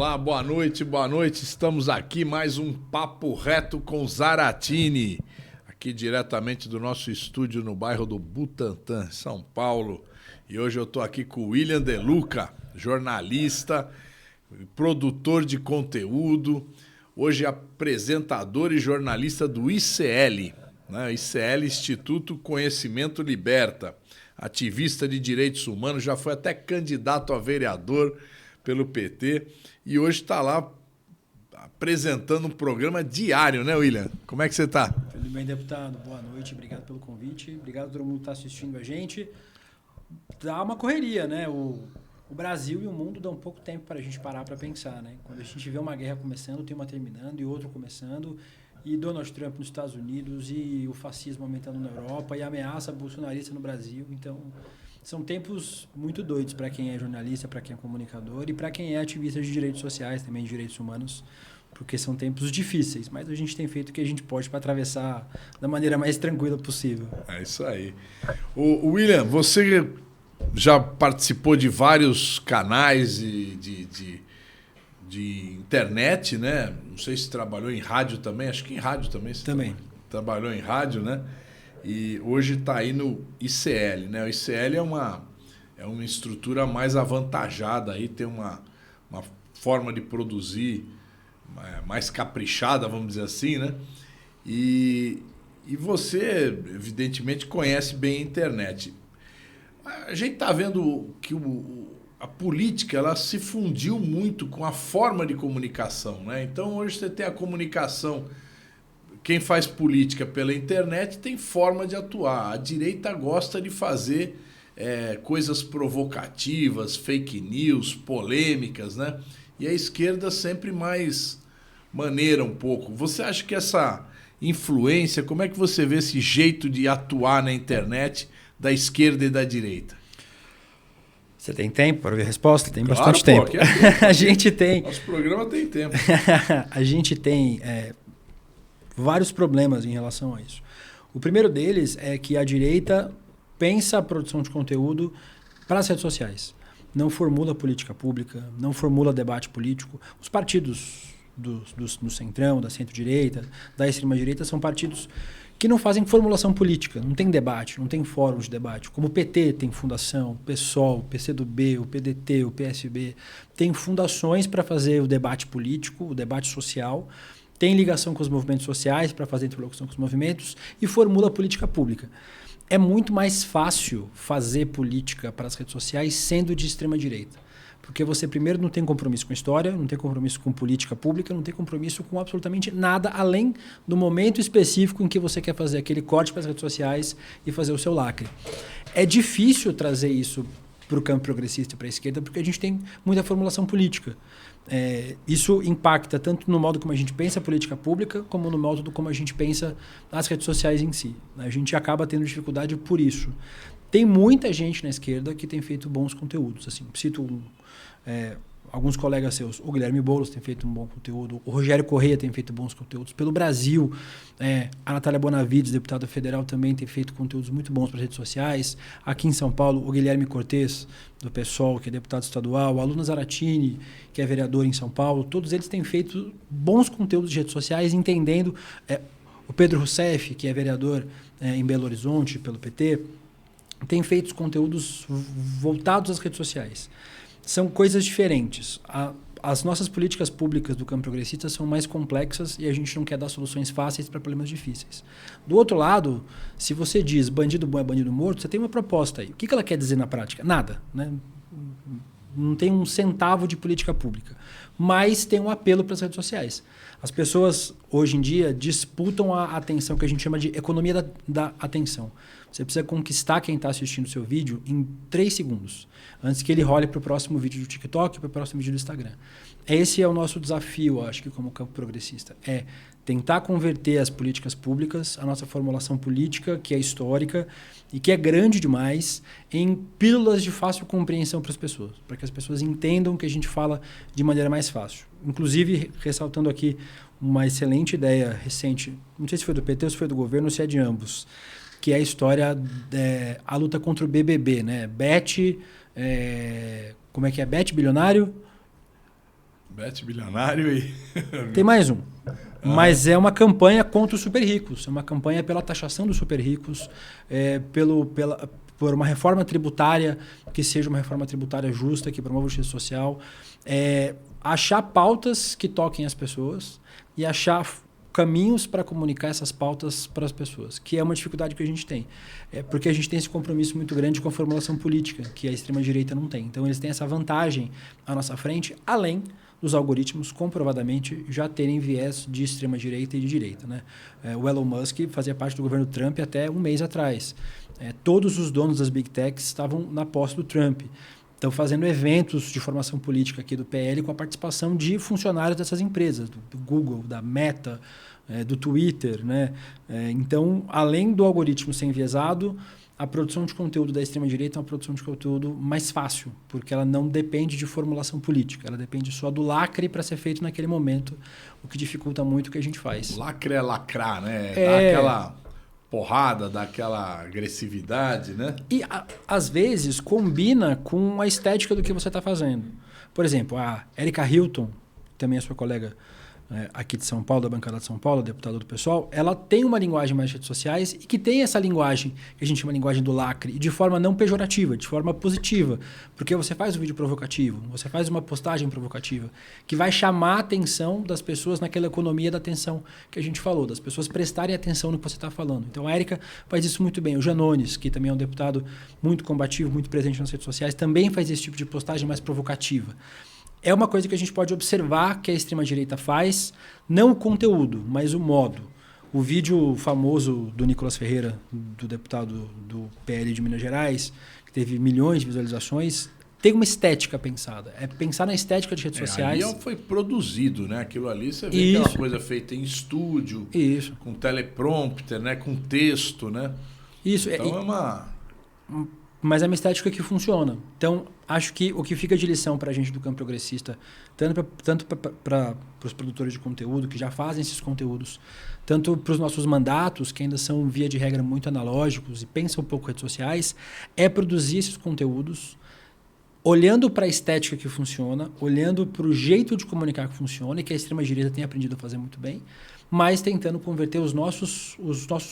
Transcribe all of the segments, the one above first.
Olá, boa noite, boa noite. Estamos aqui mais um Papo Reto com Zaratini, aqui diretamente do nosso estúdio no bairro do Butantã, São Paulo. E hoje eu estou aqui com o William De Luca, jornalista, produtor de conteúdo, hoje apresentador e jornalista do ICL, né? ICL, Instituto Conhecimento Liberta, ativista de direitos humanos, já foi até candidato a vereador pelo PT e hoje está lá apresentando um programa diário, né, William? Como é que você está? Tudo bem, deputado? Boa noite, obrigado pelo convite, obrigado a todo mundo que está assistindo a gente. Dá uma correria, né? O Brasil e o mundo dão pouco tempo para a gente parar para pensar, né? Quando a gente vê uma guerra começando, tem uma terminando e outra começando, e Donald Trump nos Estados Unidos, e o fascismo aumentando na Europa, e a ameaça bolsonarista no Brasil. Então, são tempos muito doidos para quem é jornalista, para quem é comunicador e para quem é ativista de direitos sociais, também de direitos humanos, porque são tempos difíceis, mas a gente tem feito o que a gente pode para atravessar da maneira mais tranquila possível. É isso aí. O William, você já participou de vários canais de internet, né? Não sei se trabalhou em rádio também, acho que em rádio também. Você também. Trabalhou em rádio, né? E hoje está aí no ICL, né? O ICL é uma estrutura mais avantajada, aí tem uma forma de produzir mais caprichada, vamos dizer assim, né? E você, evidentemente, conhece bem a internet. A gente está vendo que a política ela se fundiu muito com a forma de comunicação, né? Então, hoje você tem a comunicação. Quem faz política pela internet tem forma de atuar. A direita gosta de fazer coisas provocativas, fake news, polêmicas, né? E a esquerda sempre mais maneira um pouco. Você acha que essa influência, como é que você vê esse jeito de atuar na internet da esquerda e da direita? Você tem tempo para ver a resposta? Tem claro, bastante tempo. A gente tem... Nosso programa tem tempo. A gente tem vários problemas em relação a isso. O primeiro deles é que a direita pensa a produção de conteúdo para as redes sociais. Não formula política pública, não formula debate político. Os partidos do centrão, da centro-direita, da extrema-direita são partidos que não fazem formulação política, não tem debate, não tem fórum de debate. Como o PT tem fundação, o PSOL, o PCdoB, o PDT, o PSB, tem fundações para fazer o debate político, o debate social, tem ligação com os movimentos sociais para fazer interlocução com os movimentos e formula política pública. É muito mais fácil fazer política para as redes sociais sendo de extrema-direita. Porque você, primeiro, não tem compromisso com a história, não tem compromisso com política pública, não tem compromisso com absolutamente nada além do momento específico em que você quer fazer aquele corte para as redes sociais e fazer o seu lacre. É difícil trazer isso para o campo progressista e para a esquerda porque a gente tem muita formulação política. Isso impacta tanto no modo como a gente pensa a política pública como no modo como a gente pensa as redes sociais em si. A gente acaba tendo dificuldade por isso. Tem muita gente na esquerda que tem feito bons conteúdos. Assim, cito alguns colegas seus. O Guilherme Boulos tem feito um bom conteúdo. O Rogério Correia tem feito bons conteúdos. Pelo Brasil, a Natália Bonavides, deputada federal, também tem feito conteúdos muito bons para as redes sociais. Aqui em São Paulo, o Guilherme Cortes, do PSOL, que é deputado estadual. O Aluna Zaratini, que é vereador em São Paulo. Todos eles têm feito bons conteúdos de redes sociais, entendendo. O Pedro Rousseff, que é vereador em Belo Horizonte, pelo PT, tem feito conteúdos voltados às redes sociais. São coisas diferentes. As nossas políticas públicas do campo progressista são mais complexas e a gente não quer dar soluções fáceis para problemas difíceis. Do outro lado, se você diz bandido bom é bandido morto, você tem uma proposta aí. O que ela quer dizer na prática? Nada, né? Não tem um centavo de política pública. Mas tem um apelo para as redes sociais. As pessoas, hoje em dia, disputam a atenção, que a gente chama de economia da atenção. Você precisa conquistar quem está assistindo o seu vídeo em 3 segundos, antes que ele role para o próximo vídeo do TikTok, para o próximo vídeo do Instagram. Esse é o nosso desafio, acho que como campo progressista. É tentar converter as políticas públicas, a nossa formulação política, que é histórica e que é grande demais, em pílulas de fácil compreensão para as pessoas, para que as pessoas entendam que a gente fala de maneira mais fácil. Inclusive, ressaltando aqui uma excelente ideia recente, não sei se foi do PT ou se foi do governo ou se é de ambos, que é a história, a luta contra o BBB, né? Como é que é? Bet bilionário? Bet bilionário e... Tem mais um. Mas é uma campanha contra os super ricos. É uma campanha pela taxação dos super ricos, por uma reforma tributária que seja uma reforma tributária justa, que promova a justiça social. Achar pautas que toquem as pessoas e achar caminhos para comunicar essas pautas para as pessoas, que é uma dificuldade que a gente tem. Porque a gente tem esse compromisso muito grande com a formulação política, que a extrema-direita não tem. Então, eles têm essa vantagem à nossa frente, além dos algoritmos comprovadamente já terem viés de extrema-direita e de direita. Né? O Elon Musk fazia parte do governo Trump até um mês atrás. Todos os donos das Big Techs estavam na posse do Trump. Estão fazendo eventos de formação política aqui do PL com a participação de funcionários dessas empresas, do Google, da Meta, do Twitter. Né? Então, além do algoritmo ser enviesado, a produção de conteúdo da extrema-direita é uma produção de conteúdo mais fácil, porque ela não depende de formulação política, ela depende só do lacre para ser feito naquele momento, o que dificulta muito o que a gente faz. O lacre é lacrar, né? Dá aquela porrada, dá aquela agressividade, né? E, às vezes, combina com a estética do que você está fazendo. Por exemplo, a Erika Hilton, também é sua colega aqui de São Paulo, da bancada de São Paulo, deputada do PSOL, ela tem uma linguagem mais de redes sociais e que tem essa linguagem, que a gente chama de linguagem do lacre, de forma não pejorativa, de forma positiva. Porque você faz um vídeo provocativo, você faz uma postagem provocativa, que vai chamar a atenção das pessoas naquela economia da atenção que a gente falou, das pessoas prestarem atenção no que você está falando. Então a Erika faz isso muito bem. O Janones, que também é um deputado muito combativo, muito presente nas redes sociais, também faz esse tipo de postagem mais provocativa. É uma coisa que a gente pode observar que a extrema-direita faz, não o conteúdo, mas o modo. O vídeo famoso do Nicolas Ferreira, do deputado do PL de Minas Gerais, que teve milhões de visualizações, tem uma estética pensada. É pensar na estética de redes sociais. Ali foi produzido, né? Aquilo ali você vê aquela coisa feita em estúdio, com teleprompter, né? Com texto, né? Isso. Então Mas é uma estética que funciona. Então, acho que o que fica de lição para a gente do campo progressista, tanto para os produtores de conteúdo, que já fazem esses conteúdos, tanto para os nossos mandatos, que ainda são, via de regra, muito analógicos e pensam um pouco redes sociais, é produzir esses conteúdos olhando para a estética que funciona, olhando para o jeito de comunicar que funciona e que a extrema-direita tem aprendido a fazer muito bem, mas tentando converter os nossos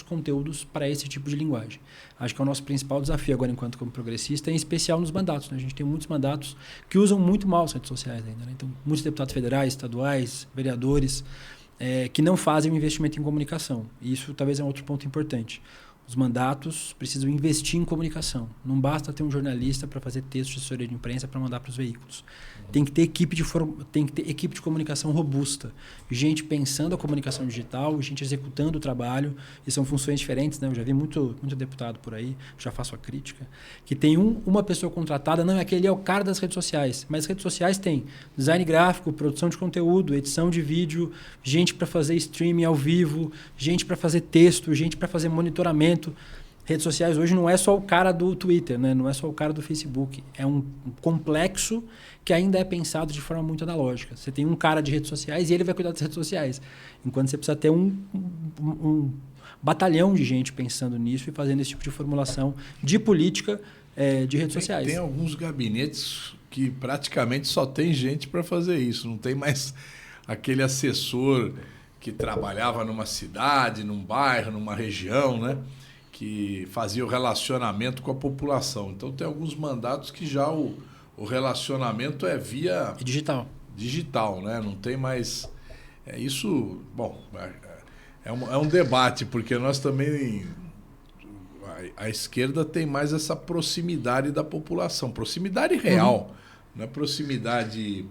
conteúdos para esse tipo de linguagem. Acho que é o nosso principal desafio agora enquanto como progressista, em especial nos mandatos. Né? A gente tem muitos mandatos que usam muito mal as redes sociais ainda. Né? Então, muitos deputados federais, estaduais, vereadores, que não fazem um investimento em comunicação. E isso talvez é um outro ponto importante. Os mandatos precisam investir em comunicação. Não basta ter um jornalista para fazer texto de assessoria de imprensa para mandar para os veículos. Tem que ter equipe de comunicação robusta. Gente pensando a comunicação digital, gente executando o trabalho. E são funções diferentes. Né? Eu já vi muito deputado por aí, já faço a crítica, que tem uma pessoa contratada, não, aquele é o cara das redes sociais. Mas as redes sociais têm design gráfico, produção de conteúdo, edição de vídeo, gente para fazer streaming ao vivo, gente para fazer texto, gente para fazer monitoramento. Redes sociais hoje não é só o cara do Twitter, né? Não é só o cara do Facebook. É um complexo que ainda é pensado de forma muito analógica. Você tem um cara de redes sociais e ele vai cuidar das redes sociais. Enquanto você precisa ter um batalhão de gente pensando nisso e fazendo esse tipo de formulação de política de redes sociais. Tem alguns gabinetes que praticamente só tem gente para fazer isso. Não tem mais aquele assessor que trabalhava numa cidade, num bairro, numa região, né? Que fazia o relacionamento com a população. Então, tem alguns mandatos que já o relacionamento é via... Digital, né? Não tem mais... Isso, bom, é um debate, porque nós também... A esquerda tem mais essa proximidade da população. Proximidade real. Não é proximidade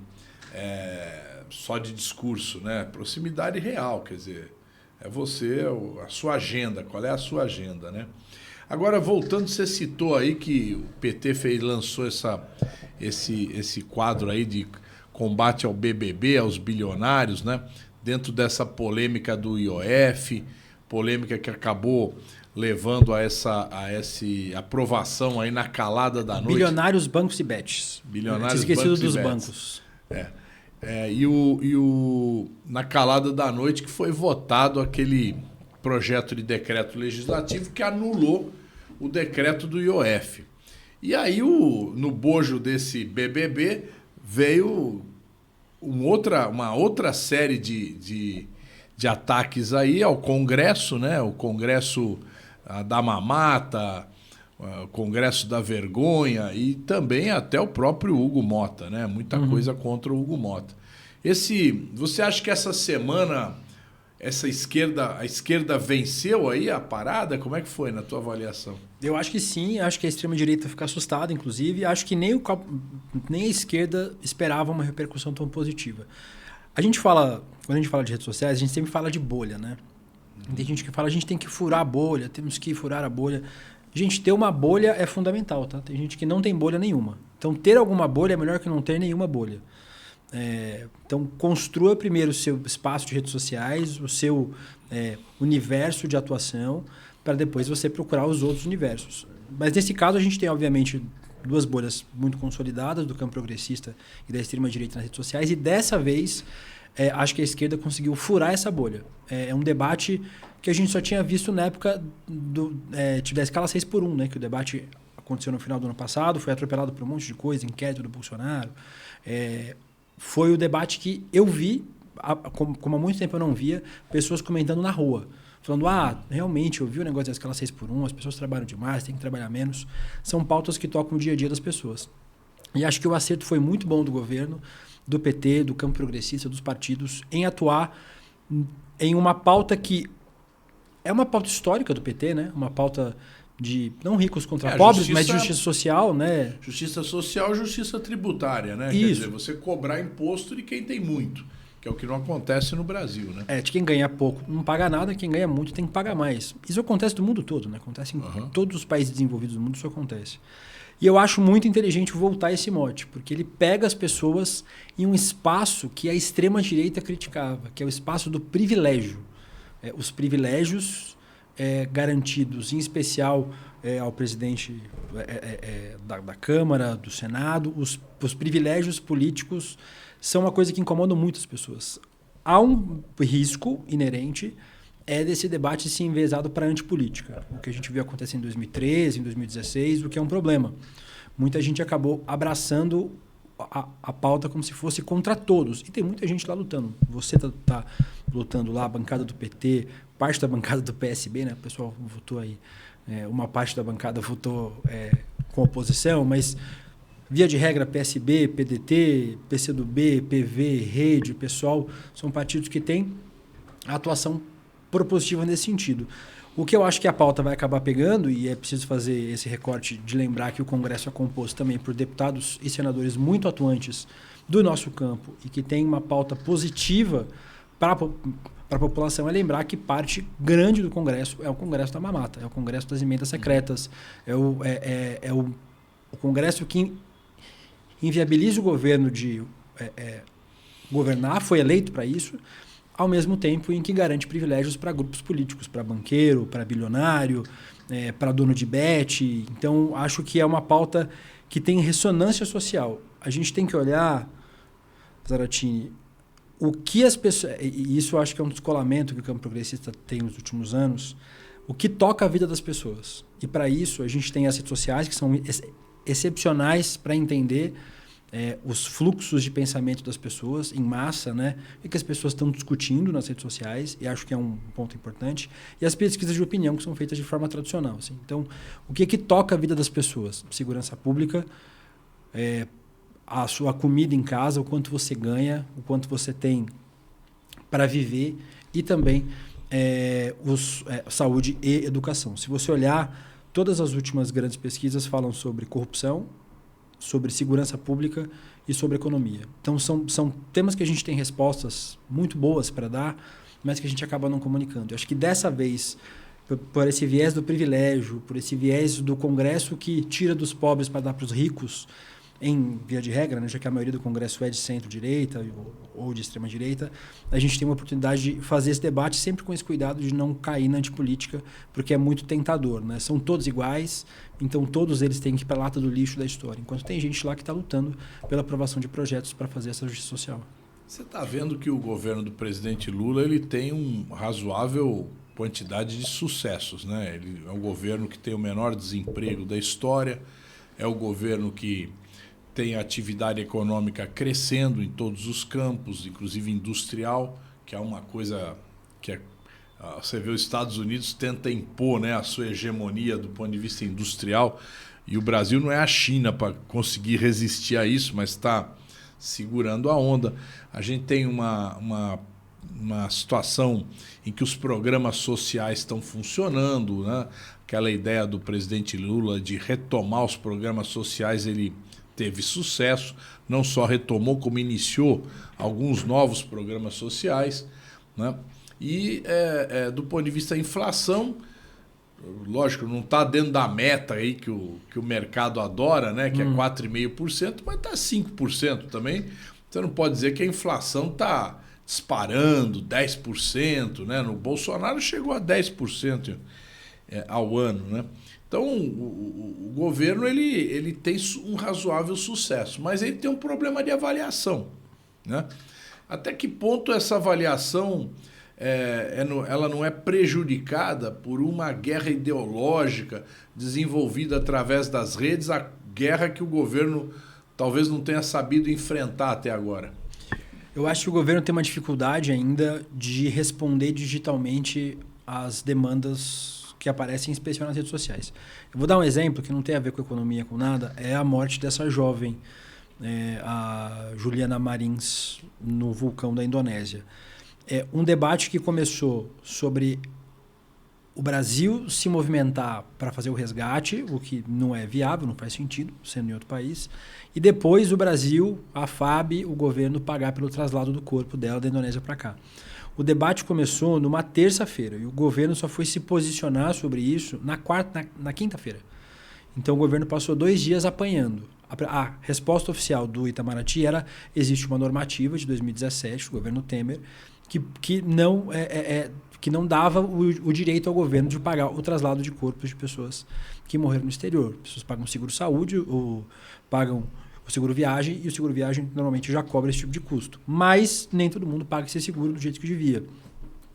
só de discurso, né? Proximidade real, quer dizer... É você, a sua agenda. Qual é a sua agenda, né? Agora, voltando, você citou aí que o PT lançou esse quadro aí de combate ao BBB, aos bilionários, né? Dentro dessa polêmica do IOF, polêmica que acabou levando a essa aprovação aí na calada da noite. Bilionários, bancos e bets. Bilionários, esquecido bancos dos e bets. bancos. Na calada da noite que foi votado aquele projeto de decreto legislativo que anulou o decreto do IOF. E aí, no bojo desse BBB, veio uma outra série de ataques aí ao Congresso, né? O Congresso da mamata, o Congresso da vergonha e também até o próprio Hugo Motta, né? Muita coisa contra o Hugo Motta. Você acha que essa semana a esquerda venceu aí a parada? Como é que foi na tua avaliação? Eu acho que sim, acho que a extrema-direita fica assustada, inclusive. Acho que nem a esquerda esperava uma repercussão tão positiva. Quando a gente fala de redes sociais, a gente sempre fala de bolha, né? Tem gente que fala, a gente tem que furar a bolha, temos que furar a bolha. Gente, ter uma bolha é fundamental, tá? Tem gente que não tem bolha nenhuma. Então, ter alguma bolha é melhor que não ter nenhuma bolha. Então, construa primeiro o seu espaço de redes sociais, o seu universo de atuação, para depois você procurar os outros universos. Mas, nesse caso, a gente tem, obviamente, duas bolhas muito consolidadas do campo progressista e da extrema-direita nas redes sociais, e dessa vez, acho que a esquerda conseguiu furar essa bolha. É um debate que a gente só tinha visto na época da escala 6x1, né? Que o debate aconteceu no final do ano passado, foi atropelado por um monte de coisa, inquérito do Bolsonaro. Foi o debate que eu vi, como há muito tempo eu não via, pessoas comentando na rua. Falando, realmente, eu vi o negócio da escala 6x1, as pessoas trabalham demais, tem que trabalhar menos. São pautas que tocam o dia a dia das pessoas. E acho que o acerto foi muito bom do governo, do PT, do campo progressista, dos partidos, em atuar em uma pauta que é uma pauta histórica do PT, né? Uma pauta de não ricos contra pobres, mas de justiça social, né? Justiça social e justiça tributária, né? Isso. Quer dizer, você cobrar imposto de quem tem muito, que é o que não acontece no Brasil, né? De quem ganha pouco não paga nada, quem ganha muito tem que pagar mais. Isso acontece no mundo todo, né? Acontece em todos os países desenvolvidos do mundo, isso acontece. E eu acho muito inteligente voltar a esse mote, porque ele pega as pessoas em um espaço que a extrema-direita criticava, que é o espaço do privilégio. Os privilégios garantidos, em especial ao presidente da Câmara, do Senado, os privilégios políticos são uma coisa que incomoda muitas pessoas. Há um risco inerente desse debate se enviesado para a antipolítica. O que a gente viu acontecer em 2013, em 2016, o que é um problema. Muita gente acabou abraçando a pauta como se fosse contra todos. E tem muita gente lá lutando. Você tá lutando lá, a bancada do PT, parte da bancada do PSB, né? O pessoal votou aí. Uma parte da bancada votou com oposição, mas via de regra PSB, PDT, PCdoB, PV, Rede, pessoal, são partidos que têm atuação propositiva nesse sentido. O que eu acho que a pauta vai acabar pegando, e é preciso fazer esse recorte de lembrar que o Congresso é composto também por deputados e senadores muito atuantes do nosso campo e que tem uma pauta positiva para a população, é lembrar que parte grande do Congresso é o Congresso da mamata, é o Congresso das emendas secretas, é o Congresso que inviabiliza o governo de governar, foi eleito para isso, ao mesmo tempo em que garante privilégios para grupos políticos, para banqueiro, para bilionário, para dono de bet. Então, acho que é uma pauta que tem ressonância social. A gente tem que olhar, Zaratini, o que as pessoas... E isso eu acho que é um descolamento que o campo progressista tem nos últimos anos, o que toca a vida das pessoas. E para isso, a gente tem as redes sociais, que são excepcionais para entender os fluxos de pensamento das pessoas em massa, né? E que as pessoas estão discutindo nas redes sociais, e acho que é um ponto importante, e as pesquisas de opinião que são feitas de forma tradicional. Assim. Então, o que toca a vida das pessoas? Segurança pública, a sua comida em casa, o quanto você ganha, o quanto você tem para viver, e também saúde e educação. Se você olhar, todas as últimas grandes pesquisas falam sobre corrupção, sobre segurança pública e sobre economia. Então, são temas que a gente tem respostas muito boas para dar, mas que a gente acaba não comunicando. Eu acho que dessa vez, por esse viés do privilégio, por esse viés do Congresso que tira dos pobres para dar para os ricos, em via de regra, né, já que a maioria do Congresso é de centro-direita ou de extrema-direita, a gente tem uma oportunidade de fazer esse debate sempre com esse cuidado de não cair na antipolítica, porque é muito tentador. Né? São todos iguais, então todos eles têm que ir para a lata do lixo da história, enquanto tem gente lá que está lutando pela aprovação de projetos para fazer essa justiça social. Você está vendo que o governo do presidente Lula ele tem uma razoável quantidade de sucessos. Né? Ele é o governo que tem o menor desemprego da história, é o governo que tem atividade econômica crescendo em todos os campos, inclusive industrial, que é uma coisa que você vê os Estados Unidos tenta impor, né, a sua hegemonia do ponto de vista industrial, e o Brasil não é a China para conseguir resistir a isso, mas está segurando a onda. A gente tem uma situação em que os programas sociais estão funcionando, né? Aquela ideia do presidente Lula de retomar os programas sociais, ele teve sucesso, não só retomou, como iniciou alguns novos programas sociais, né? E do ponto de vista da inflação, lógico, não está dentro da meta aí que o mercado adora, né? Que é 4,5%, mas está 5% também. Você não pode dizer que a inflação está disparando 10%, né? No Bolsonaro chegou a 10% ao ano, né? Então, o governo ele tem um razoável sucesso, mas ele tem um problema de avaliação, né? Até que ponto essa avaliação ela não é prejudicada por uma guerra ideológica desenvolvida através das redes, a guerra que o governo talvez não tenha sabido enfrentar até agora? Eu acho que o governo tem uma dificuldade ainda de responder digitalmente às demandas que aparecem, em especial nas redes sociais. Eu vou dar um exemplo que não tem a ver com economia, com nada, é a morte dessa jovem, a Juliana Marins, no vulcão da Indonésia. É um debate que começou sobre o Brasil se movimentar para fazer o resgate, o que não é viável, não faz sentido, sendo em outro país, e depois o Brasil, a FAB, o governo pagar pelo traslado do corpo dela da Indonésia para cá. O debate começou numa terça-feira e o governo só foi se posicionar sobre isso na quinta-feira. Então o governo passou 2 dias apanhando. A resposta oficial do Itamaraty era: existe uma normativa de 2017, do governo Temer, que não dava o direito ao governo de pagar o traslado de corpos de pessoas que morreram no exterior. Pessoas pagam seguro-saúde, ou pagam o seguro-viagem, e o seguro-viagem normalmente já cobra esse tipo de custo. Mas nem todo mundo paga esse seguro do jeito que devia.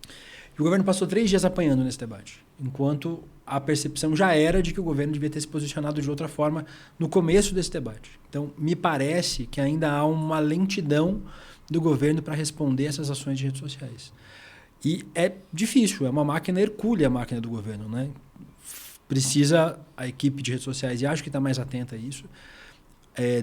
E o governo passou 3 dias apanhando nesse debate, enquanto a percepção já era de que o governo devia ter se posicionado de outra forma no começo desse debate. Então, me parece que ainda há uma lentidão do governo para responder essas ações de redes sociais. E é difícil, é uma máquina hercúlea a máquina do governo, né? Precisa a equipe de redes sociais, e acho que está mais atenta a isso,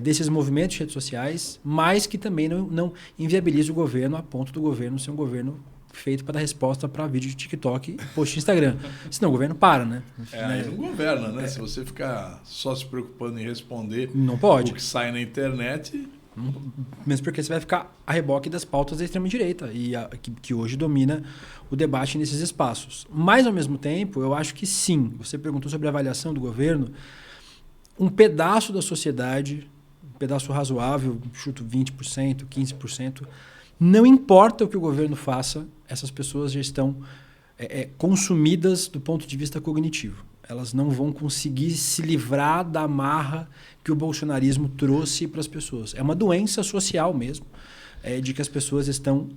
desses movimentos de redes sociais, mas que também não inviabiliza o governo a ponto do governo ser um governo feito para dar resposta para vídeo de TikTok e post de Instagram. Senão o governo para, né? Aí não governa, né? Se você ficar só se preocupando em responder não pode. O que sai na internet... Mesmo porque você vai ficar a reboque das pautas da extrema-direita, que hoje domina o debate nesses espaços. Mas, ao mesmo tempo, eu acho que sim. Você perguntou sobre a avaliação do governo. Um pedaço da sociedade, um pedaço razoável, chuto 20%, 15%, não importa o que o governo faça, essas pessoas já estão consumidas do ponto de vista cognitivo. Elas não vão conseguir se livrar da amarra que o bolsonarismo trouxe para as pessoas. É uma doença social mesmo, de que as pessoas estão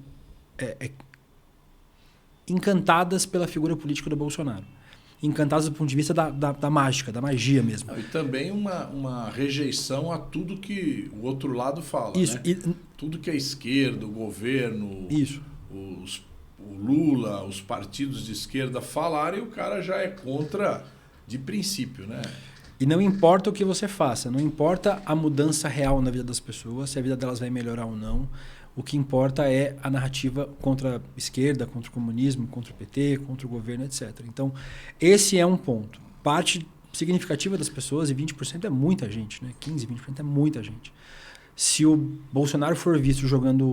encantadas pela figura política do Bolsonaro. Encantadas do ponto de vista da mágica, da magia mesmo. E também uma rejeição a tudo que o outro lado fala. Isso. Né? Tudo que a esquerda, o governo, isso. O Lula, os partidos de esquerda falarem, o cara já é contra de princípio, né? E não importa o que você faça, não importa a mudança real na vida das pessoas, se a vida delas vai melhorar ou não. O que importa é a narrativa contra a esquerda, contra o comunismo, contra o PT, contra o governo, etc. Então, esse é um ponto. Parte significativa das pessoas, e 20% é muita gente, né? 15%, 20% é muita gente. Se o Bolsonaro for visto jogando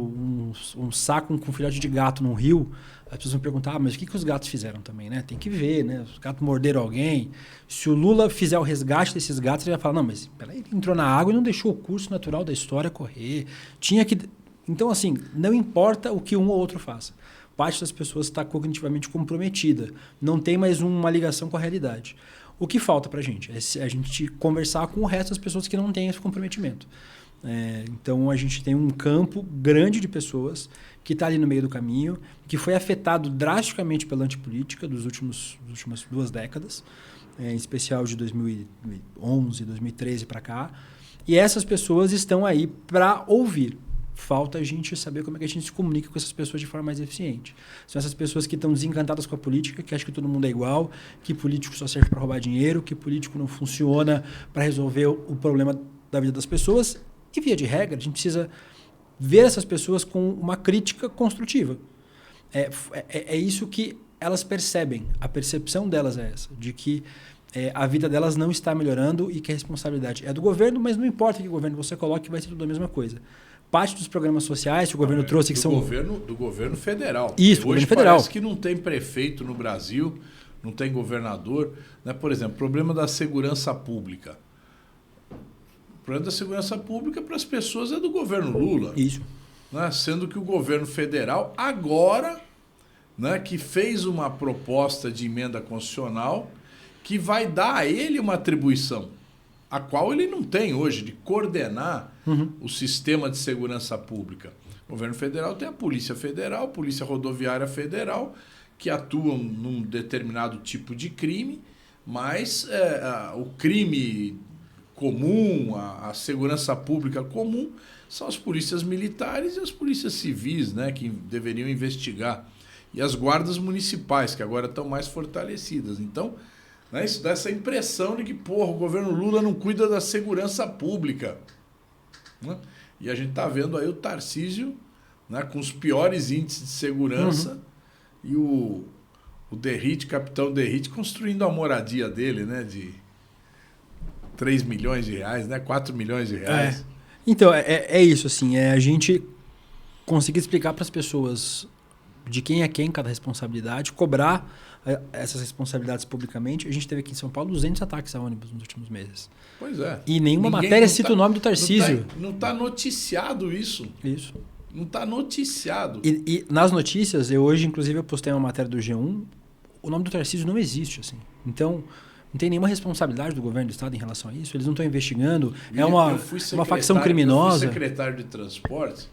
um saco com filhote de gato num rio, as pessoas vão perguntar, mas o que os gatos fizeram também, né? Tem que ver, né? Os gatos morderam alguém. Se o Lula fizer o resgate desses gatos, ele vai falar, não, mas peraí, ele entrou na água e não deixou o curso natural da história correr. Tinha que... Então, assim, não importa o que um ou outro faça. Parte das pessoas está cognitivamente comprometida. Não tem mais uma ligação com a realidade. O que falta para a gente? É a gente conversar com o resto das pessoas que não têm esse comprometimento. Então, a gente tem um campo grande de pessoas que está ali no meio do caminho, que foi afetado drasticamente pela antipolítica das últimas 2 décadas, em especial de 2011, 2013 para cá, E essas pessoas estão aí para ouvir. Falta a gente saber como é que a gente se comunica com essas pessoas de forma mais eficiente. São essas pessoas que estão desencantadas com a política, que acham que todo mundo é igual, que político só serve para roubar dinheiro, que político não funciona para resolver o problema da vida das pessoas. E, via de regra, a gente precisa ver essas pessoas com uma crítica construtiva. É isso que elas percebem. A percepção delas é essa, de que a vida delas não está melhorando e que a responsabilidade é do governo, mas não importa que governo você coloque, vai ser tudo a mesma coisa. Parte dos programas sociais que o governo trouxe que são... Do governo federal. Isso, hoje governo federal. Parece que não tem prefeito no Brasil, não tem governador. Né? Por exemplo, problema da segurança pública. O problema da segurança pública para as pessoas é do governo Lula. Isso. Né? Sendo que o governo federal, agora, né, que fez uma proposta de emenda constitucional que vai dar a ele uma atribuição, a qual ele não tem hoje, de coordenar o sistema de segurança pública. O governo federal tem a Polícia Federal, Polícia Rodoviária Federal, que atuam num determinado tipo de crime, mas o crime comum, a segurança pública comum, são as polícias militares e as polícias civis, né, que deveriam investigar. E as guardas municipais, que agora estão mais fortalecidas. Então, né, isso dá essa impressão de que, porra, o governo Lula não cuida da segurança pública. Né? E a gente está vendo aí o Tarcísio, né, com os piores índices de segurança e o Derrite, capitão Derrite, construindo a moradia dele, né, de 3 milhões de reais, né, 4 milhões de reais. Então, é isso, assim, a gente conseguir explicar para as pessoas de quem é quem cada responsabilidade, cobrar essas responsabilidades publicamente. A gente teve aqui em São Paulo 200 ataques a ônibus nos últimos meses. Pois é. E nenhuma matéria cita o nome do Tarcísio. Não está noticiado isso. Isso. Não está noticiado. E nas notícias, hoje, inclusive, eu postei uma matéria do G1, o nome do Tarcísio não existe, assim. Então, não tem nenhuma responsabilidade do governo do Estado em relação a isso. Eles não estão investigando. É uma facção criminosa. Eu fui secretário de transporte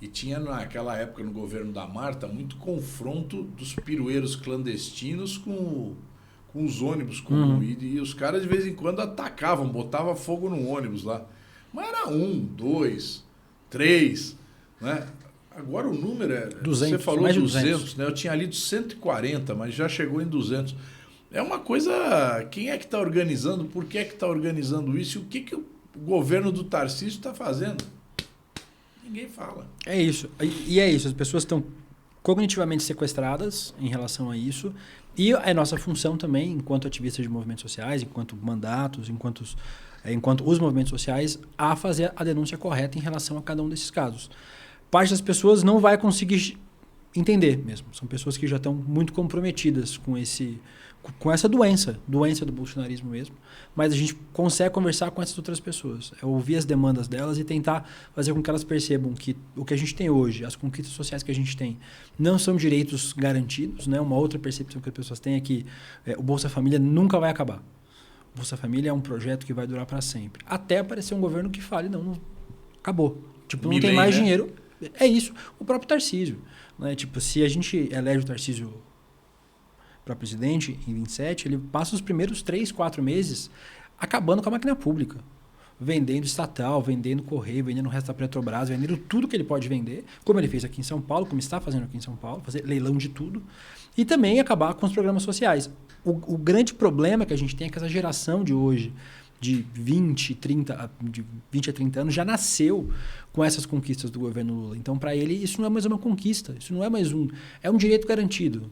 e tinha, naquela época, no governo da Marta, muito confronto dos pirueiros clandestinos com os ônibus. E os caras, de vez em quando, atacavam, botavam fogo no ônibus lá. Mas era 1, 2, 3, né? Agora o número é... 200, você falou mais de 200, né? Eu tinha lido 140, mas já chegou em 200. É uma coisa... Quem é que está organizando? Por que é que está organizando isso? E o que o governo do Tarcísio está fazendo? Ninguém fala. É isso. E é isso. As pessoas estão cognitivamente sequestradas em relação a isso. E é nossa função também, enquanto ativistas de movimentos sociais, enquanto mandatos, enquanto os movimentos sociais, a fazer a denúncia correta em relação a cada um desses casos. Parte das pessoas não vai conseguir entender mesmo. São pessoas que já estão muito comprometidas com essa doença do bolsonarismo mesmo. Mas a gente consegue conversar com essas outras pessoas, ouvir as demandas delas e tentar fazer com que elas percebam que o que a gente tem hoje, as conquistas sociais que a gente tem, não são direitos garantidos, né? Uma outra percepção que as pessoas têm é que o Bolsa Família nunca vai acabar. O Bolsa Família é um projeto que vai durar para sempre. Até aparecer um governo que fale, não acabou. Tipo, não tem mais dinheiro. É isso. O próprio Tarcísio. Né? Tipo, se a gente elege o Tarcísio para presidente em 27, ele passa os primeiros 3, 4 meses acabando com a máquina pública. Vendendo estatal, vendendo correio, vendendo o resto da Petrobras, vendendo tudo que ele pode vender, como ele fez aqui em São Paulo, como está fazendo aqui em São Paulo, fazer leilão de tudo. E também acabar com os programas sociais. O grande problema que a gente tem é que essa geração de hoje, de 20 a 30 anos, já nasceu com essas conquistas do governo Lula. Então, para ele, isso não é mais uma conquista. Isso não é mais é um direito garantido.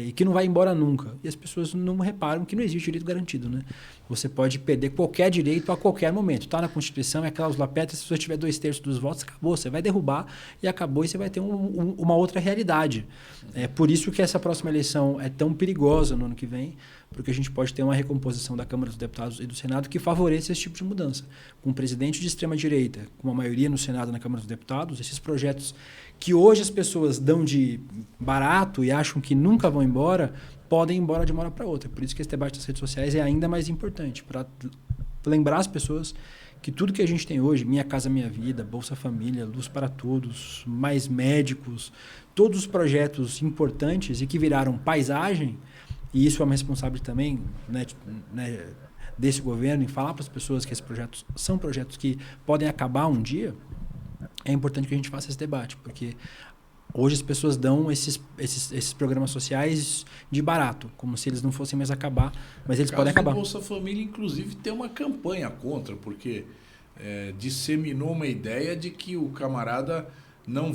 E que não vai embora nunca. E as pessoas não reparam que não existe direito garantido. Né? Você pode perder qualquer direito a qualquer momento. Está na Constituição, é cláusula pétrea, se você tiver 2/3 dos votos, acabou. Você vai derrubar e acabou, e você vai ter uma outra realidade. É por isso que essa próxima eleição é tão perigosa no ano que vem, porque a gente pode ter uma recomposição da Câmara dos Deputados e do Senado que favoreça esse tipo de mudança. Com um presidente de extrema-direita, com uma maioria no Senado e na Câmara dos Deputados, esses projetos que hoje as pessoas dão de barato e acham que nunca vão embora, podem ir embora de uma hora para outra. Por isso que esse debate das redes sociais é ainda mais importante, para lembrar as pessoas que tudo que a gente tem hoje, Minha Casa Minha Vida, Bolsa Família, Luz para Todos, mais médicos, todos os projetos importantes e que viraram paisagem, e isso é uma responsabilidade também, né, desse governo, em falar para as pessoas que esses projetos são projetos que podem acabar um dia, é importante que a gente faça esse debate, porque hoje as pessoas dão esses programas sociais de barato, como se eles não fossem mais acabar, mas eles podem acabar. O Bolsa Família, inclusive, tem uma campanha contra, porque disseminou uma ideia de que o camarada não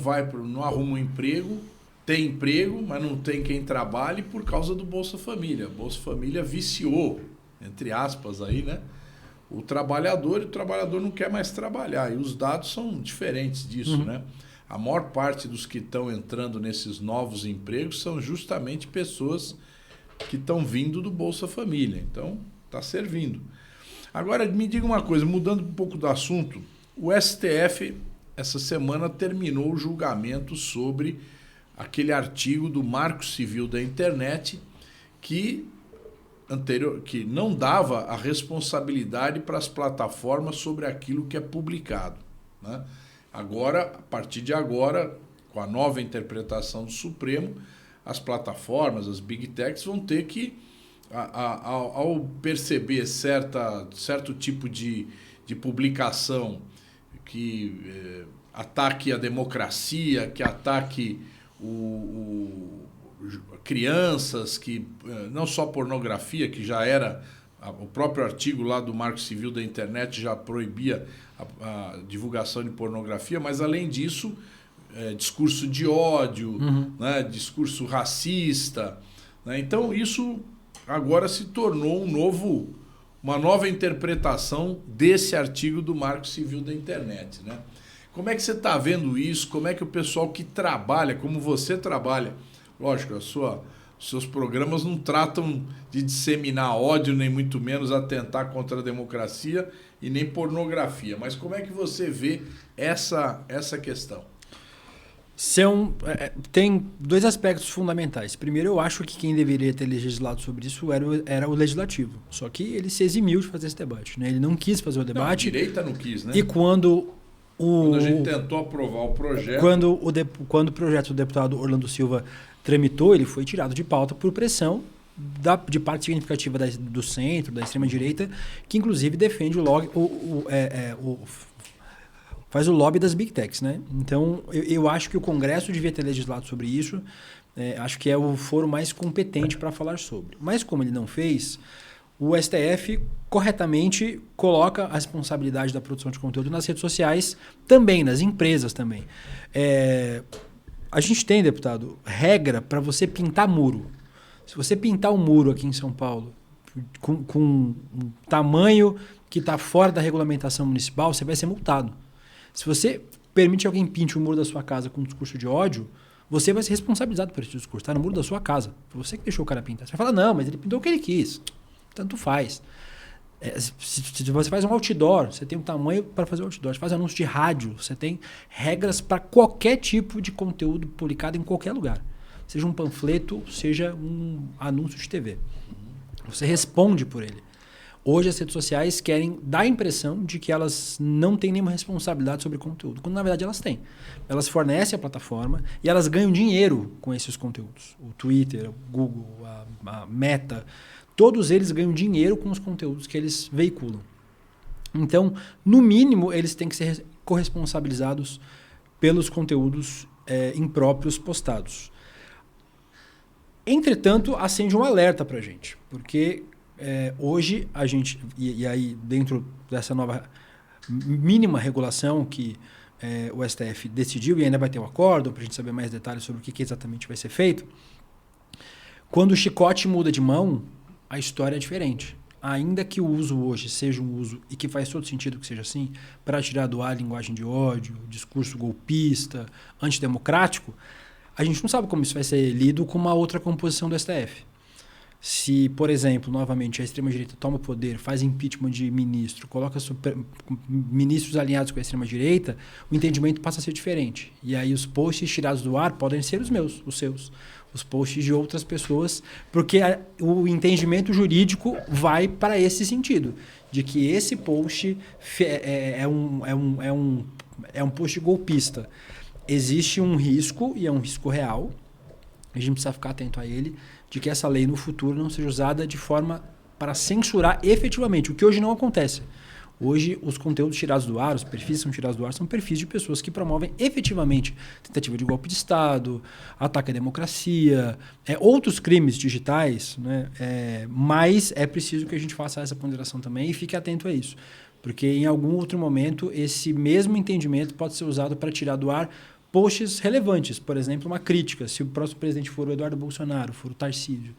arruma um emprego, tem emprego, mas não tem quem trabalhe por causa do Bolsa Família. O Bolsa Família viciou, entre aspas, aí, né? O trabalhador, e o trabalhador não quer mais trabalhar. E os dados são diferentes disso, né? A maior parte dos que estão entrando nesses novos empregos são justamente pessoas que estão vindo do Bolsa Família. Então, está servindo. Agora, me diga uma coisa, mudando um pouco do assunto, o STF, essa semana, terminou o julgamento sobre aquele artigo do Marco Civil da Internet que não dava a responsabilidade para as plataformas sobre aquilo que é publicado, né? Agora, a partir de agora, com a nova interpretação do Supremo, as plataformas, as Big Techs vão ter que, ao perceber certo tipo de publicação que ataque a democracia, que ataque crianças, que não só pornografia, que já era o próprio artigo lá do Marco Civil da Internet já proibia a divulgação de pornografia, mas além disso, discurso de ódio, né, discurso racista, né? Então isso agora se tornou uma nova interpretação desse artigo do Marco Civil da Internet, né? Como é que você está vendo isso? Como é que o pessoal que trabalha, como você trabalha, lógico, os seus programas não tratam de disseminar ódio, nem muito menos atentar contra a democracia e nem pornografia. Mas como é que você vê essa questão? Tem dois aspectos fundamentais. Primeiro, eu acho que quem deveria ter legislado sobre isso era o Legislativo. Só que ele se eximiu de fazer esse debate, né? Ele não quis fazer o debate. A direita não quis, né? E quando a gente tentou aprovar o projeto... Quando o projeto do deputado Orlando Silva tramitou, ele foi tirado de pauta por pressão de parte significativa do centro, da extrema-direita, que inclusive defende faz o lobby das Big Techs, né? Então, eu acho que o Congresso devia ter legislado sobre isso. Acho que é o foro mais competente para falar sobre. Mas como ele não fez, o STF corretamente coloca a responsabilidade da produção de conteúdo nas redes sociais, também, nas empresas também. A gente tem, deputado, regra para você pintar muro. Se você pintar um muro aqui em São Paulo com um tamanho que está fora da regulamentação municipal, você vai ser multado. Se você permite que alguém pinte o muro da sua casa com um discurso de ódio, você vai ser responsabilizado por esse discurso. Está no muro da sua casa. Foi você que deixou o cara pintar. Você vai falar, não, mas ele pintou o que ele quis. Tanto faz. Se você faz um outdoor, você tem um tamanho para fazer outdoor. Você faz anúncio de rádio, você tem regras para qualquer tipo de conteúdo publicado em qualquer lugar. Seja um panfleto, seja um anúncio de TV. Você responde por ele. Hoje as redes sociais querem dar a impressão de que elas não têm nenhuma responsabilidade sobre conteúdo, quando na verdade elas têm. Elas fornecem a plataforma e elas ganham dinheiro com esses conteúdos. O Twitter, o Google, a Meta, todos eles ganham dinheiro com os conteúdos que eles veiculam. Então, no mínimo, eles têm que ser corresponsabilizados pelos conteúdos impróprios postados. Entretanto, acende um alerta para a gente, porque hoje a gente, e aí dentro dessa nova mínima regulação que o STF decidiu, e ainda vai ter um acordo para a gente saber mais detalhes sobre o que exatamente vai ser feito, quando o chicote muda de mão, a história é diferente. Ainda que o uso hoje seja um uso, e que faz todo sentido que seja assim, para tirar do ar a linguagem de ódio, discurso golpista, antidemocrático, a gente não sabe como isso vai ser lido com uma outra composição do STF. Se, por exemplo, novamente, a extrema-direita toma o poder, faz impeachment de ministro, coloca ministros alinhados com a extrema-direita, o entendimento passa a ser diferente. E aí os posts tirados do ar podem ser os meus, os seus, os posts de outras pessoas, porque o entendimento jurídico vai para esse sentido, de que esse post é um post golpista. Existe um risco, e é um risco real, a gente precisa ficar atento a ele, de que essa lei no futuro não seja usada de forma para censurar efetivamente, o que hoje não acontece. Hoje, os conteúdos tirados do ar, os perfis que são tirados do ar, são perfis de pessoas que promovem efetivamente tentativa de golpe de Estado, ataque à democracia, outros crimes digitais, né? Mas é preciso que a gente faça essa ponderação também e fique atento a isso. Porque em algum outro momento, esse mesmo entendimento pode ser usado para tirar do ar posts relevantes. Por exemplo, uma crítica. Se o próximo presidente for o Eduardo Bolsonaro, for o Tarcísio,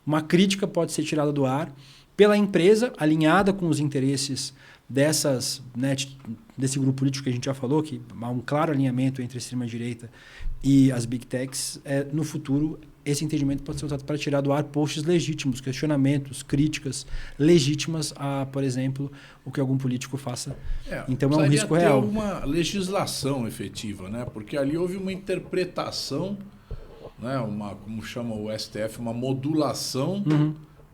uma crítica pode ser tirada do ar pela empresa, alinhada com os interesses desse grupo político que a gente já falou, que há um claro alinhamento entre a extrema-direita e as big techs. No futuro, esse entendimento pode ser usado para tirar do ar posts legítimos, questionamentos, críticas legítimas a, por exemplo, o que algum político faça. Então, é um risco real. Ter uma legislação efetiva, né? Porque ali houve uma interpretação, né? Como chama o STF, uma modulação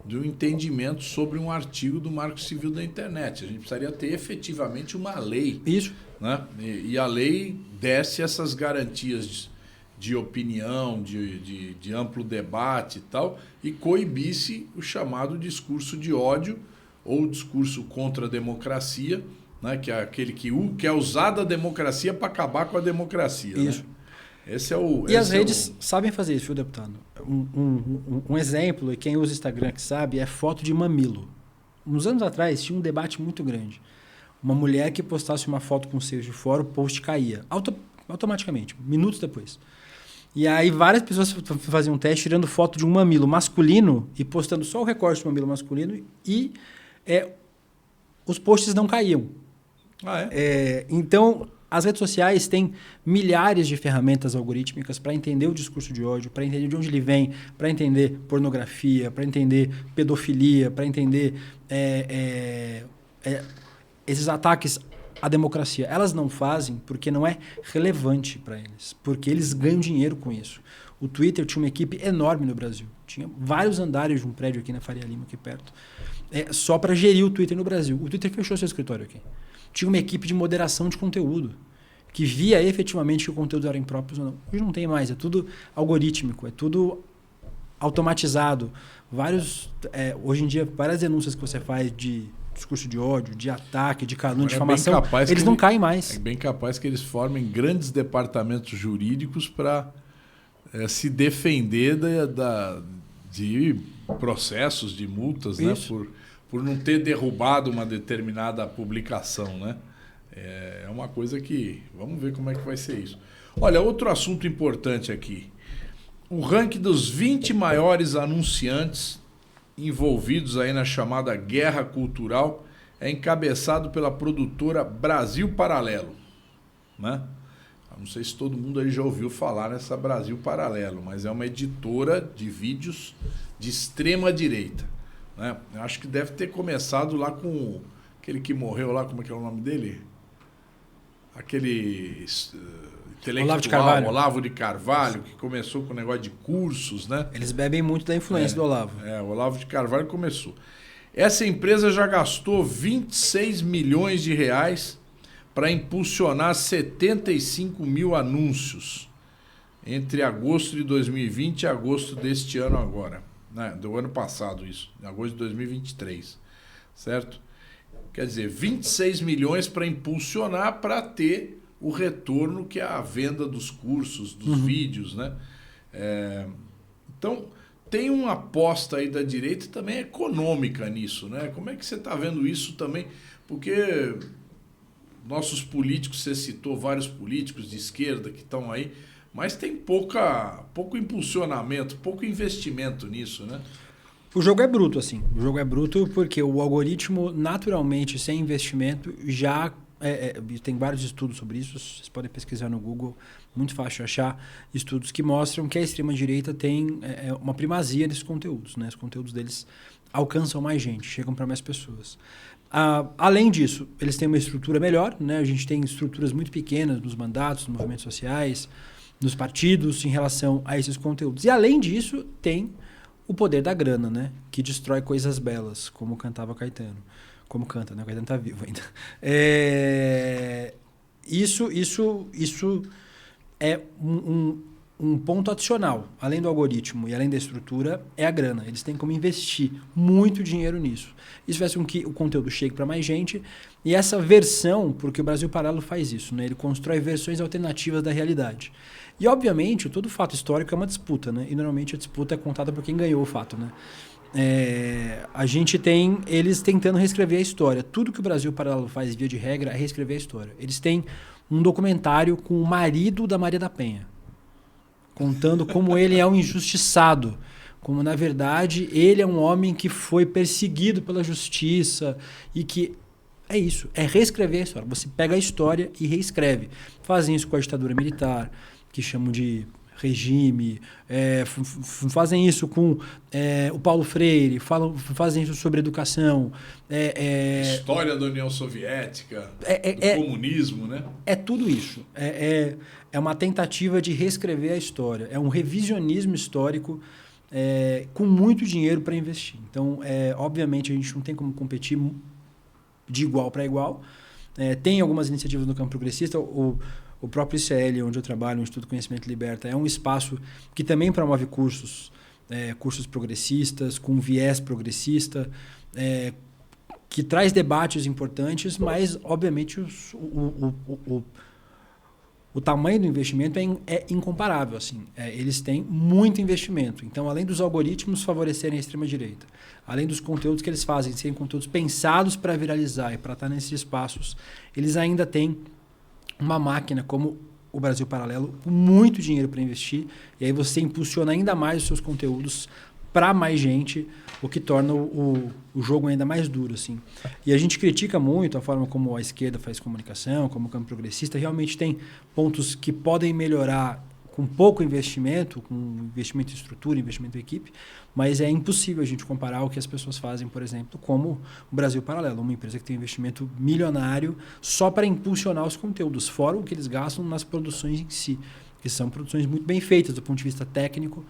de um entendimento sobre um artigo do Marco Civil da Internet. A gente precisaria ter efetivamente uma lei. Isso. Né? E a lei desse essas garantias de opinião, de amplo debate e tal, e coibisse o chamado discurso de ódio ou discurso contra a democracia, né? Que é aquele que é usado a democracia para acabar com a democracia. Isso. Né? Esse é o, e as redes sabem fazer isso, viu, deputado? Um exemplo, e quem usa Instagram que sabe, é foto de mamilo. Uns anos atrás tinha um debate muito grande. Uma mulher que postasse uma foto com seios de fora, o post caía automaticamente, minutos depois. E aí várias pessoas faziam um teste tirando foto de um mamilo masculino e postando só o recorte do mamilo masculino e os posts não caíam. Então, as redes sociais têm milhares de ferramentas algorítmicas para entender o discurso de ódio, para entender de onde ele vem, para entender pornografia, para entender pedofilia, para entender esses ataques à democracia. Elas não fazem porque não é relevante para eles, porque eles ganham dinheiro com isso. O Twitter tinha uma equipe enorme no Brasil. Tinha vários andares de um prédio aqui na Faria Lima, aqui perto, só para gerir o Twitter no Brasil. O Twitter fechou seu escritório aqui. Tinha uma equipe de moderação de conteúdo, que via efetivamente que o conteúdo era impróprio ou não. Hoje não tem mais, é tudo algorítmico, é tudo automatizado. Hoje em dia, várias denúncias que você faz de discurso de ódio, de ataque, de calúnia, de difamação, eles não caem mais. É bem capaz que eles formem grandes departamentos jurídicos para se defender de processos, de multas, né? Por não ter derrubado uma determinada publicação, né? É uma coisa que... Vamos ver como é que vai ser isso. Olha, outro assunto importante aqui. O ranking dos 20 maiores anunciantes envolvidos aí na chamada guerra cultural é encabeçado pela produtora Brasil Paralelo, né? Não sei se todo mundo aí já ouviu falar nessa Brasil Paralelo, mas é uma editora de vídeos de extrema direita, né? Eu acho que deve ter começado lá com aquele que morreu lá, como é que é o nome dele? Aquele intelectual, Olavo de Carvalho, que começou com o negócio de cursos, né? Eles bebem muito da influência do Olavo. O Olavo de Carvalho começou. Essa empresa já gastou 26 milhões de reais para impulsionar 75 mil anúncios entre agosto de 2020 e agosto deste ano agora, né? Do ano passado isso, em agosto de 2023, certo? Quer dizer, 26 milhões para impulsionar, para ter o retorno que é a venda dos cursos, dos vídeos, né? Então, tem uma aposta aí da direita também econômica nisso, né? Como é que você está vendo isso também? Porque nossos políticos, você citou vários políticos de esquerda que estão aí, mas tem pouco impulsionamento, pouco investimento nisso, né? O jogo é bruto, assim. O jogo é bruto porque o algoritmo, naturalmente, sem investimento, já... tem vários estudos sobre isso, vocês podem pesquisar no Google, muito fácil achar estudos que mostram que a extrema-direita tem uma primazia nesses conteúdos, né? Os conteúdos deles alcançam mais gente, chegam para mais pessoas. Além disso, eles têm uma estrutura melhor, né? A gente tem estruturas muito pequenas nos mandatos, nos movimentos sociais, nos partidos, em relação a esses conteúdos. E além disso, tem o poder da grana, né? Que destrói coisas belas, como cantava Caetano. Como canta, né? O Caetano tá vivo ainda. Isso é um ponto adicional, além do algoritmo e além da estrutura, é a grana. Eles têm como investir muito dinheiro nisso. Isso faz com que o conteúdo chegue para mais gente. E essa versão, porque o Brasil Paralelo faz isso, né? Ele constrói versões alternativas da realidade. E, obviamente, todo fato histórico é uma disputa, né? E, normalmente, a disputa é contada por quem ganhou o fato, né? A gente tem eles tentando reescrever a história. Tudo que o Brasil Paralelo faz, via de regra, é reescrever a história. Eles têm um documentário com o marido da Maria da Penha, contando como ele é um injustiçado, como, na verdade, ele é um homem que foi perseguido pela justiça e que... É isso, é reescrever a história. Você pega a história e reescreve. Fazem isso com a ditadura militar, que chamam de regime, fazem isso com o Paulo Freire, fazem isso sobre educação. História da União Soviética, do comunismo, né? É tudo isso. É uma tentativa de reescrever a história. É um revisionismo histórico com muito dinheiro para investir. Então, obviamente, a gente não tem como competir de igual para igual. Tem algumas iniciativas no campo progressista. O próprio ICL, onde eu trabalho, o Instituto Conhecimento Liberta, é um espaço que também promove cursos progressistas, com viés progressista, que traz debates importantes, mas, obviamente, o tamanho do investimento é incomparável. Assim. Eles têm muito investimento. Então, além dos algoritmos favorecerem a extrema-direita, além dos conteúdos que eles fazem serem conteúdos pensados para viralizar e para estar nesses espaços, eles ainda têm uma máquina como o Brasil Paralelo, com muito dinheiro para investir, e aí você impulsiona ainda mais os seus conteúdos para mais gente, o que torna o jogo ainda mais duro. Assim. E a gente critica muito a forma como a esquerda faz comunicação, como o campo progressista. Realmente tem pontos que podem melhorar com pouco investimento, com investimento em estrutura, investimento em equipe, mas é impossível a gente comparar o que as pessoas fazem, por exemplo, como o Brasil Paralelo, uma empresa que tem um investimento milionário só para impulsionar os conteúdos, fora o que eles gastam nas produções em si, que são produções muito bem feitas do ponto de vista técnico,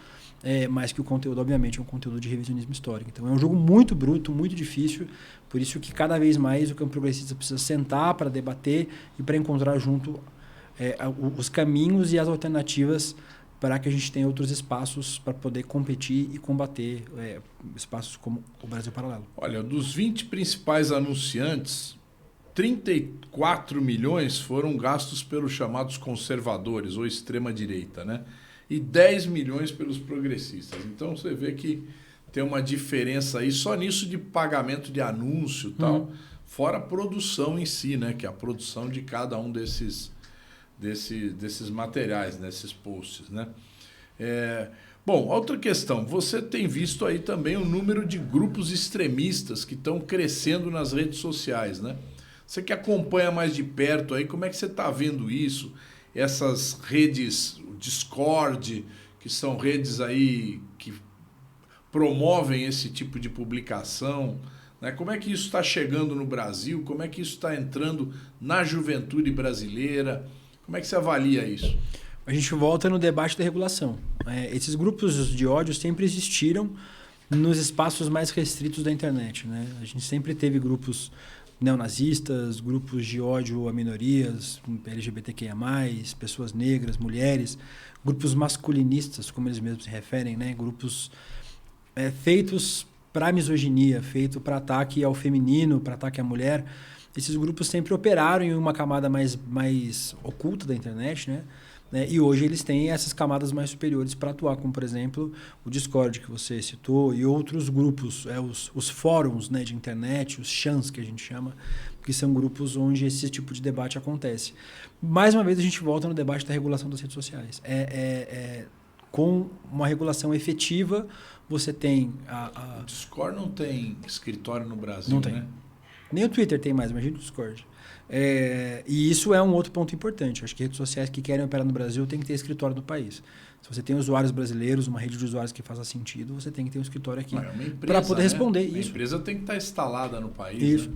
mas que o conteúdo, obviamente, é um conteúdo de revisionismo histórico. Então, é um jogo muito bruto, muito difícil, por isso que cada vez mais o campo progressista precisa sentar para debater e para encontrar junto os caminhos e as alternativas para que a gente tenha outros espaços para poder competir e combater espaços como o Brasil Paralelo. Olha, dos 20 principais anunciantes, 34 milhões foram gastos pelos chamados conservadores ou extrema-direita, né? E 10 milhões pelos progressistas. Então você vê que tem uma diferença aí só nisso de pagamento de anúncio e tal, fora a produção em si, né? Que é a produção de cada um desses materiais, desses posts, né? Bom, outra questão, você tem visto aí também o número de grupos extremistas que estão crescendo nas redes sociais, né? Você que acompanha mais de perto aí, como é que você está vendo isso? Essas redes, o Discord, que são redes aí que promovem esse tipo de publicação, né? Como é que isso está chegando no Brasil? Como é que isso está entrando na juventude brasileira? Como é que você avalia isso? A gente volta no debate da regulação. Esses grupos de ódio sempre existiram nos espaços mais restritos da internet, né? A gente sempre teve grupos neonazistas, grupos de ódio a minorias, LGBTQIA+, pessoas negras, mulheres, grupos masculinistas, como eles mesmos se referem, né? Grupos feitos para misoginia, feito para ataque ao feminino, para ataque à mulher. Esses grupos sempre operaram em uma camada mais oculta da internet, né? E hoje eles têm essas camadas mais superiores para atuar, como, por exemplo, o Discord, que você citou, e outros grupos, os fóruns, né, de internet, os chans, que a gente chama, que são grupos onde esse tipo de debate acontece. Mais uma vez, a gente volta no debate da regulação das redes sociais. Com uma regulação efetiva, você tem O Discord não tem escritório no Brasil, não tem. Né? Nem o Twitter tem mais, imagina o Discord. E isso é um outro ponto importante. Acho que redes sociais que querem operar no Brasil têm que ter escritório no país. Se você tem usuários brasileiros, uma rede de usuários que faça sentido, você tem que ter um escritório aqui para poder responder isso. A empresa tem que estar instalada no país. Isso.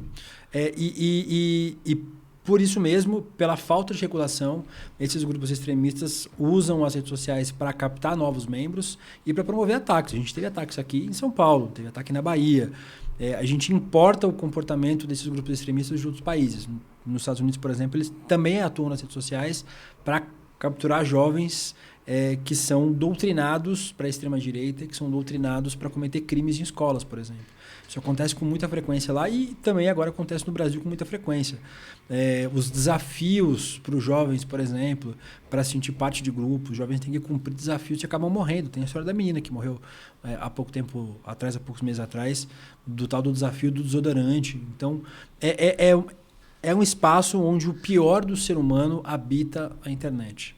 Né? E por isso mesmo, pela falta de regulação, esses grupos extremistas usam as redes sociais para captar novos membros e para promover ataques. A gente teve ataques aqui em São Paulo, teve ataque na Bahia. A gente importa o comportamento desses grupos extremistas de outros países. Nos Estados Unidos, por exemplo, eles também atuam nas redes sociais para capturar jovens que são doutrinados para a extrema-direita, que são doutrinados para cometer crimes em escolas, por exemplo. Isso acontece com muita frequência lá e também agora acontece no Brasil com muita frequência. Os desafios para os jovens, por exemplo, para se sentir parte de grupos, os jovens têm que cumprir desafios e acabam morrendo. Tem a história da menina que morreu há pouco tempo atrás, há poucos meses atrás, do tal do desafio do desodorante. Então, é um espaço onde o pior do ser humano habita a internet.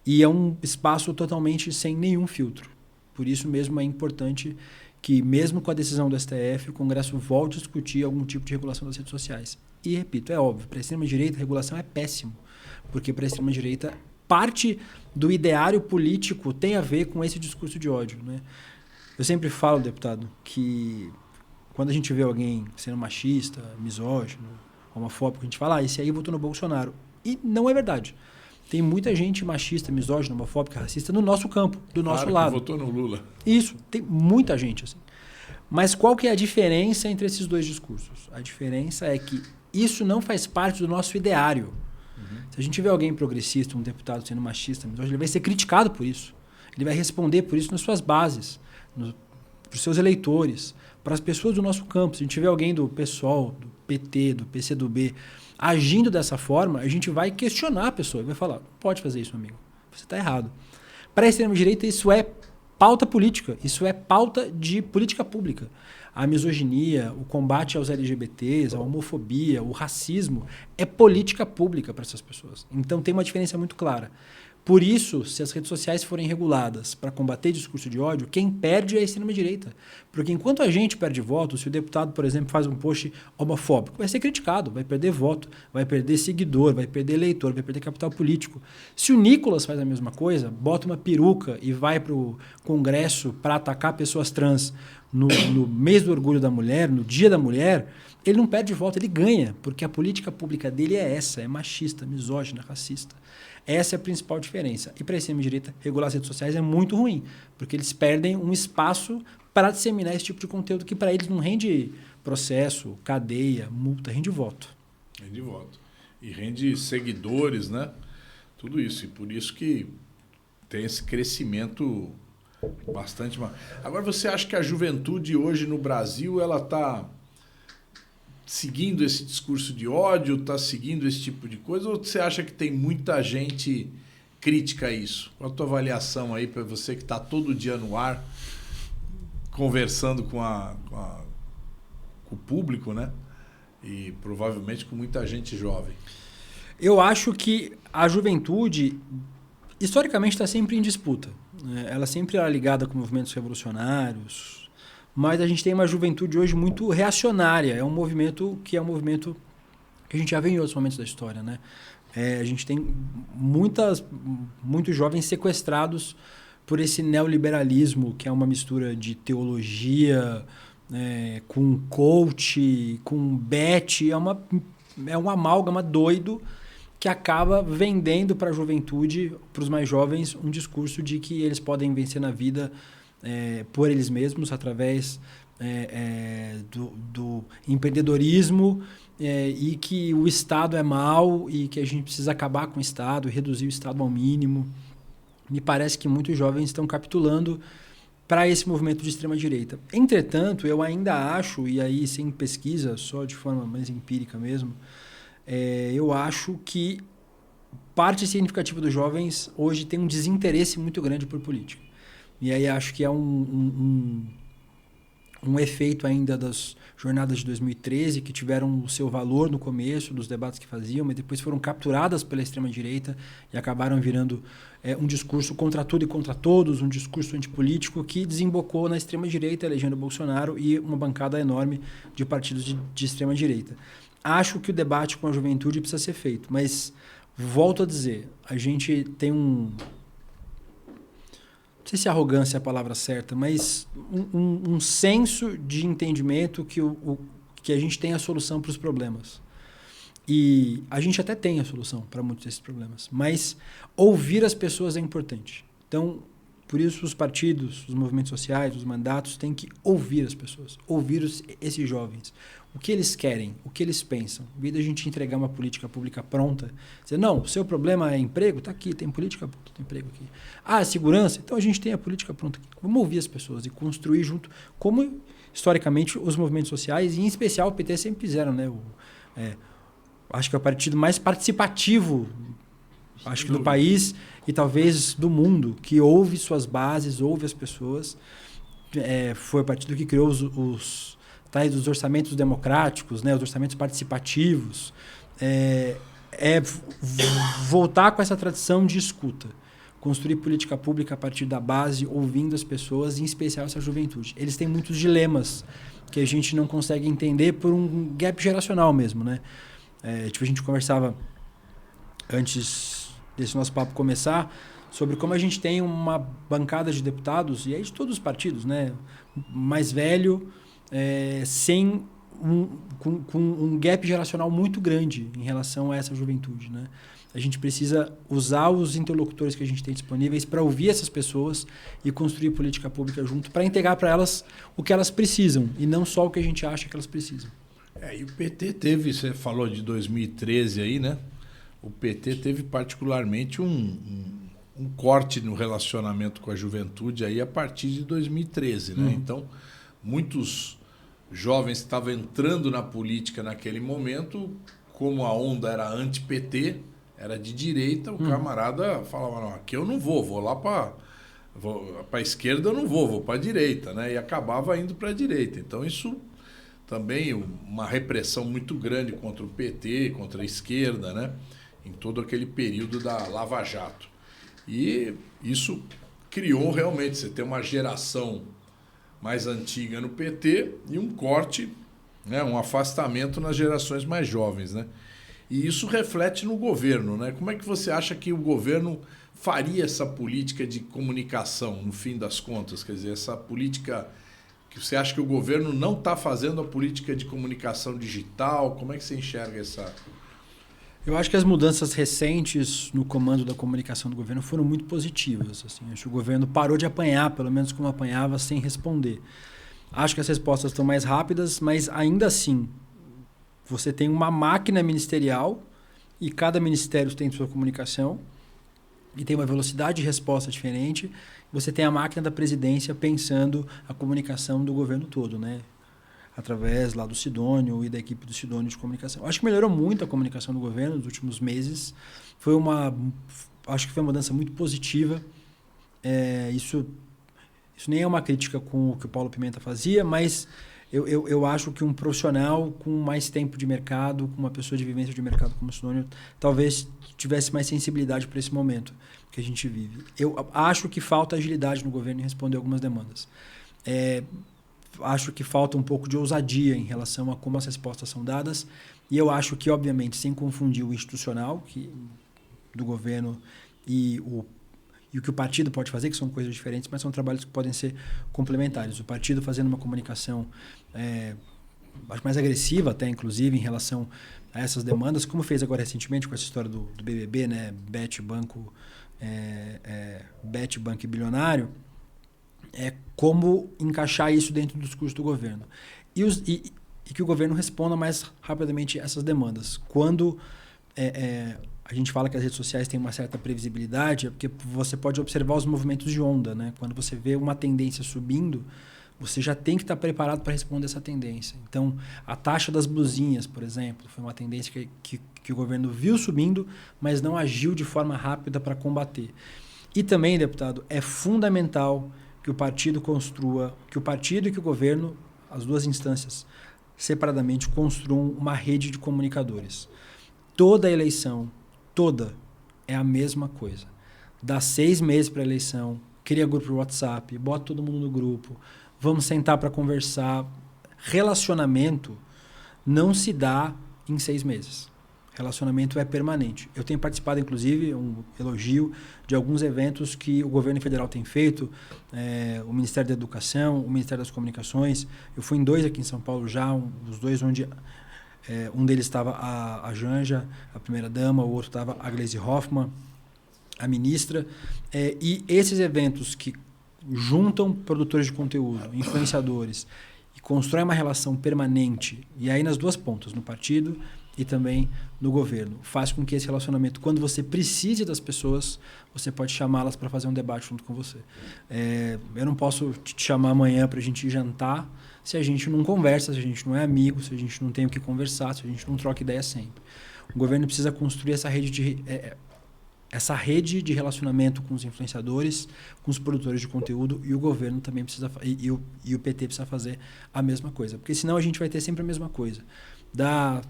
E é um espaço totalmente sem nenhum filtro. Por isso mesmo é importante que, mesmo com a decisão do STF, o Congresso volte a discutir algum tipo de regulação das redes sociais. E, repito, é óbvio, para a extrema-direita a regulação é péssimo, porque para a extrema-direita parte do ideário político tem a ver com esse discurso de ódio. Né? Eu sempre falo, deputado, que quando a gente vê alguém sendo machista, misógino, homofóbico, a gente fala, esse aí votou no Bolsonaro. E não é verdade. Tem muita gente machista, misógina, homofóbica, racista no nosso campo, do nosso lado. Que votou no Lula. Isso, tem muita gente assim. Mas qual que é a diferença entre esses dois discursos? A diferença é que isso não faz parte do nosso ideário. Se a gente vê alguém progressista, um deputado sendo machista, misógino, ele vai ser criticado por isso. Ele vai responder por isso nas suas bases, para os seus eleitores, para as pessoas do nosso campo. Se a gente vê alguém do PSOL, do PT, do PCdoB, agindo dessa forma, a gente vai questionar a pessoa e vai falar, não pode fazer isso, amigo, você está errado. Para a extrema-direita, isso é pauta política, isso é pauta de política pública. A misoginia, o combate aos LGBTs, a homofobia, o racismo, é política pública para essas pessoas. Então tem uma diferença muito clara. Por isso, se as redes sociais forem reguladas para combater discurso de ódio, quem perde é a extrema-direita. Porque enquanto a gente perde voto, se o deputado, por exemplo, faz um post homofóbico, vai ser criticado, vai perder voto, vai perder seguidor, vai perder eleitor, vai perder capital político. Se o Nicolas faz a mesma coisa, bota uma peruca e vai para o Congresso para atacar pessoas trans no mês do orgulho da mulher, no dia da mulher, ele não perde voto, ele ganha, porque a política pública dele é essa, é machista, misógina, racista. Essa é a principal diferença. E para a extrema-direita, regular as redes sociais é muito ruim, porque eles perdem um espaço para disseminar esse tipo de conteúdo que para eles não rende processo, cadeia, multa, rende voto. Rende voto. E rende seguidores, né? Tudo isso. E por isso que tem esse crescimento bastante... Agora, você acha que a juventude hoje no Brasil, ela está seguindo esse discurso de ódio, está seguindo esse tipo de coisa, ou você acha que tem muita gente crítica a isso? Qual a tua avaliação aí para você que está todo dia no ar, conversando com o público, né? E provavelmente com muita gente jovem. Eu acho que a juventude, historicamente, está sempre em disputa. Ela sempre era ligada com movimentos revolucionários, mas a gente tem uma juventude hoje muito reacionária. É um movimento que a gente já vê em outros momentos da história, né? A gente tem muitos jovens sequestrados por esse neoliberalismo, que é uma mistura de teologia, com coach, com bet. É um amálgama doido que acaba vendendo para a juventude, para os mais jovens, um discurso de que eles podem vencer na vida por eles mesmos, através do empreendedorismo, e que o Estado é mau e que a gente precisa acabar com o Estado, reduzir o Estado ao mínimo. Me parece que muitos jovens estão capitulando para esse movimento de extrema-direita. Entretanto, eu ainda acho, e aí sem pesquisa, só de forma mais empírica mesmo, eu acho que parte significativa dos jovens hoje tem um desinteresse muito grande por política. E aí acho que é um efeito ainda das jornadas de 2013, que tiveram o seu valor no começo, dos debates que faziam, mas depois foram capturadas pela extrema-direita e acabaram virando um discurso contra tudo e contra todos, um discurso antipolítico que desembocou na extrema-direita, elegendo Bolsonaro e uma bancada enorme de partidos de extrema-direita. Acho que o debate com a juventude precisa ser feito, mas volto a dizer, a gente tem não sei se arrogância é a palavra certa, mas um senso de entendimento que a gente tem a solução para os problemas. E a gente até tem a solução para muitos desses problemas, mas ouvir as pessoas é importante. Então, Por isso, os partidos, os movimentos sociais, os mandatos têm que ouvir as pessoas, ouvir esses jovens. O que eles querem, o que eles pensam. Em vez de a gente entregar uma política pública pronta, dizer, não, o seu problema é emprego? Está aqui, tem política pronta, tem emprego aqui. Ah, segurança? Então a gente tem a política pronta aqui. Vamos ouvir as pessoas e construir junto, como historicamente os movimentos sociais, e em especial o PT sempre fizeram, né? Acho que é o partido mais participativo, acho que do país e talvez do mundo, que ouve suas bases, ouve as pessoas. Foi o partido que criou os tais dos orçamentos democráticos, né? Os orçamentos participativos. Voltar com essa tradição de escuta. Construir política pública a partir da base, ouvindo as pessoas, em especial essa juventude. Eles têm muitos dilemas que a gente não consegue entender por um gap geracional mesmo, né? A gente conversava antes desse nosso papo começar sobre como a gente tem uma bancada de deputados, e aí de todos os partidos, né? Mais velho, com um gap geracional muito grande em relação a essa juventude, né? A gente precisa usar os interlocutores que a gente tem disponíveis para ouvir essas pessoas e construir política pública junto, para entregar para elas o que elas precisam e não só o que a gente acha que elas precisam. E o PT teve, você falou de 2013 aí, né? O PT teve particularmente um corte no relacionamento com a juventude aí a partir de 2013, né? Então, muitos jovens que estavam entrando na política naquele momento, como a onda era anti-PT, era de direita, o camarada falava, não, aqui eu não vou lá para a esquerda, eu não vou para a direita, né? E acabava indo para a direita. Então, isso também uma repressão muito grande contra o PT, contra a esquerda, né? Em todo aquele período da Lava Jato. E isso criou realmente, você tem uma geração mais antiga no PT e um corte, né? Um afastamento nas gerações mais jovens, né? E isso reflete no governo, né? Como é que você acha que o governo faria essa política de comunicação, no fim das contas? Quer dizer, essa política que você acha que o governo não está fazendo a política de comunicação digital? Como é que você enxerga essa... Eu acho que as mudanças recentes no comando da comunicação do governo foram muito positivas. Assim. Acho que o governo parou de apanhar, pelo menos como apanhava, sem responder. Acho que as respostas estão mais rápidas, mas ainda assim, você tem uma máquina ministerial e cada ministério tem sua comunicação e tem uma velocidade de resposta diferente. Você tem a máquina da presidência pensando a comunicação do governo todo, né? Através lá do Sidônio e da equipe do Sidônio de comunicação. Acho que melhorou muito a comunicação do governo nos últimos meses. Acho que foi uma mudança muito positiva. Isso nem é uma crítica com o que o Paulo Pimenta fazia, mas eu acho que um profissional com mais tempo de mercado, com uma pessoa de vivência de mercado como o Sidônio, talvez tivesse mais sensibilidade para esse momento que a gente vive. Eu acho que falta agilidade no governo em responder algumas demandas. Acho que falta um pouco de ousadia em relação a como as respostas são dadas. E eu acho que, obviamente, sem confundir o institucional do governo e o que o partido pode fazer, que são coisas diferentes, mas são trabalhos que podem ser complementares. O partido fazendo uma comunicação acho mais agressiva até, inclusive, em relação a essas demandas, como fez agora recentemente com essa história do BBB, né? Bet, banco bilionário. Como encaixar isso dentro do discurso do governo. E que o governo responda mais rapidamente essas demandas. Quando a gente fala que as redes sociais têm uma certa previsibilidade, é porque você pode observar os movimentos de onda, né? Quando você vê uma tendência subindo, você já tem que estar preparado para responder essa tendência. Então, a taxa das blusinhas, por exemplo, foi uma tendência que o governo viu subindo, mas não agiu de forma rápida para combater. E também, deputado, é fundamental que o partido construa, que o partido e que o governo, as duas instâncias, separadamente, construam uma rede de comunicadores. Toda eleição, é a mesma coisa. Dá 6 meses para a eleição, cria grupo de WhatsApp, bota todo mundo no grupo, vamos sentar para conversar. Relacionamento não se dá em 6 meses. Relacionamento é permanente. Eu tenho participado, inclusive, um elogio de alguns eventos que o governo federal tem feito, o Ministério da Educação, o Ministério das Comunicações. Eu fui em 2 aqui em São Paulo já, os 2 onde um deles estava a Janja, a primeira-dama, o outro estava a Gleisi Hoffmann. a ministra. E esses eventos que juntam produtores de conteúdo, influenciadores, e constroem uma relação permanente, e aí nas duas pontas, no partido e também no governo, faz com que esse relacionamento, quando você precise das pessoas, você pode chamá-las para fazer um debate junto com você. Eu não posso te chamar amanhã para a gente ir jantar se a gente não conversa, se a gente não é amigo, se a gente não tem o que conversar, se a gente não troca ideia sempre. O governo precisa construir essa rede de relacionamento com os influenciadores, com os produtores de conteúdo, e o governo também precisa, e o PT precisa fazer a mesma coisa. Porque senão a gente vai ter sempre a mesma coisa. Dá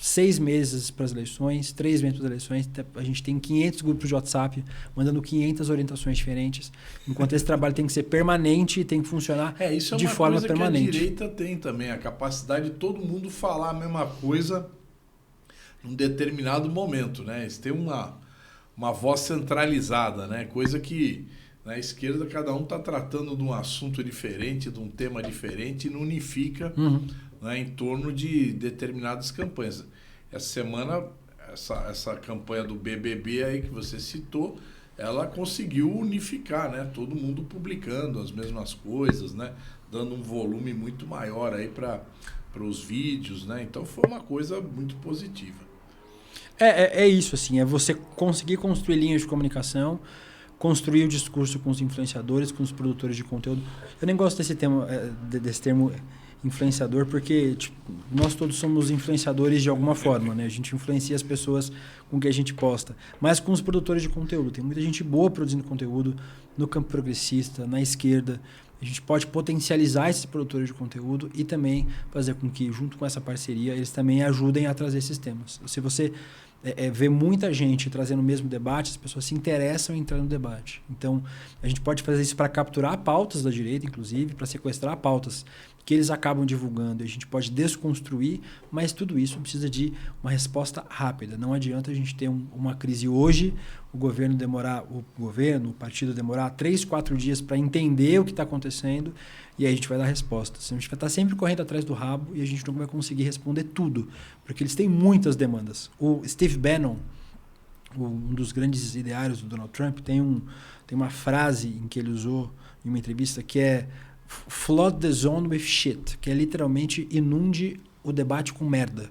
6 meses para as eleições, 3 meses para as eleições, a gente tem 500 grupos de WhatsApp mandando 500 orientações diferentes, enquanto esse trabalho tem que ser permanente e tem que funcionar isso de forma permanente. Isso é uma coisa que a direita tem também, a capacidade de todo mundo falar a mesma coisa num determinado momento, né? Eles têm uma voz centralizada, né? Coisa que na esquerda cada um está tratando de um assunto diferente, de um tema diferente e não unifica né, em torno de determinadas campanhas. Essa semana, essa campanha do BBB aí que você citou, ela conseguiu unificar, né? Todo mundo publicando as mesmas coisas, né? Dando um volume muito maior aí para os vídeos, né? Então foi uma coisa muito positiva. É isso, assim, é você conseguir construir linhas de comunicação, construir o discurso com os influenciadores, com os produtores de conteúdo. Eu nem gosto desse termo influenciador, porque nós todos somos influenciadores de alguma forma, né? A gente influencia as pessoas com o que a gente posta, mas com os produtores de conteúdo. Tem muita gente boa produzindo conteúdo no campo progressista, na esquerda. A gente pode potencializar esses produtores de conteúdo e também fazer com que, junto com essa parceria, eles também ajudem a trazer esses temas. Se você vê muita gente trazendo o mesmo debate, as pessoas se interessam em entrar no debate. Então, a gente pode fazer isso para capturar pautas da direita, inclusive, para sequestrar pautas que eles acabam divulgando. A gente pode desconstruir, mas tudo isso precisa de uma resposta rápida. Não adianta a gente ter uma crise hoje, o partido demorar 3, 4 dias para entender o que está acontecendo e aí a gente vai dar resposta. A gente vai estar sempre correndo atrás do rabo e a gente não vai conseguir responder tudo, porque eles têm muitas demandas. O Steve Bannon, um dos grandes ideários do Donald Trump, tem uma frase em que ele usou em uma entrevista que é "flood the zone with shit", que é literalmente inunde o debate com merda.